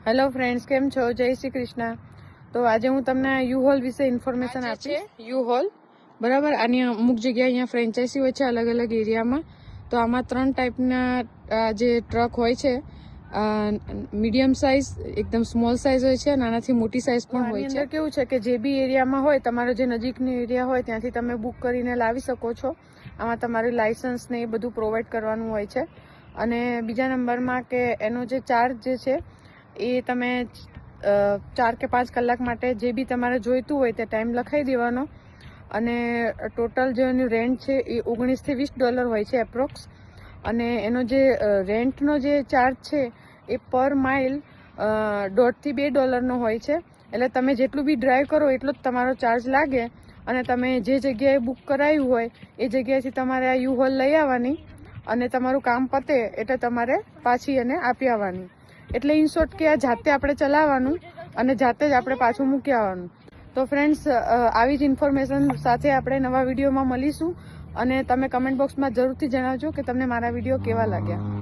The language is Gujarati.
હેલો ફ્રેન્ડ્સ, કેમ છો? જય શ્રી કૃષ્ણ. તો આજે હું તમને યુ હોલ વિશે ઇન્ફોર્મેશન આપીશ. યુ હોલ બરાબર, આની અમુક જગ્યાએ અહીંયા ફ્રેન્ચાઇઝી હોય છે અલગ અલગ એરિયામાં. તો આમાં 3 ટાઈપના જે ટ્રક હોય છે, મીડિયમ સાઇઝ, એકદમ સ્મોલ સાઇઝ હોય છે, નાનાથી મોટી સાઇઝ પણ હોય છે. કેવું છે કે જે બી એરિયામાં હોય, તમારો જે નજીકનો એરિયા હોય ત્યાંથી તમે બુક કરીને લાવી શકો છો. આમાં તમારું લાયસન્સ ને એ બધું પ્રોવાઈડ કરવાનું હોય છે. અને બીજા નંબરમાં કે એનો જે ચાર્જ જે છે એ તમે 4 કે 5 કલાક માટે જે બી તમારે જોઈતું હોય તે ટાઈમ લખાઈ દેવાનો. અને ટોટલ જે એનું રેન્ટ છે એ $19 થી $20 હોય છે એપ્રોક્સ. અને એનો જે રેન્ટનો જે ચાર્જ છે એ પર માઇલ $1.5 થી $2 હોય છે. એટલે તમે જેટલું બી ડ્રાઈવ કરો એટલો જ તમારો ચાર્જ લાગે. અને તમે જે જગ્યાએ બુક કરાવ્યું હોય એ જગ્યાએથી તમારે આ યુ હોલ લઈ આવવાની અને તમારું કામ પતે એટલે તમારે પાછી એને આપી આવવાની. એટલે ઇન શોર્ટ કે આ જાતે આપણે ચલાવવાનું અને જાતે જ આપણે પાછું મૂકી આવવાનું. તો ફ્રેન્ડ્સ, આવી જ ઇન્ફોર્મેશન સાથે આપણે નવા વિડીયોમાં મળીશું. અને તમે કમેન્ટ બોક્સમાં જરૂરથી જણાવજો કે તમને મારા વિડીયો કેવા લાગ્યા.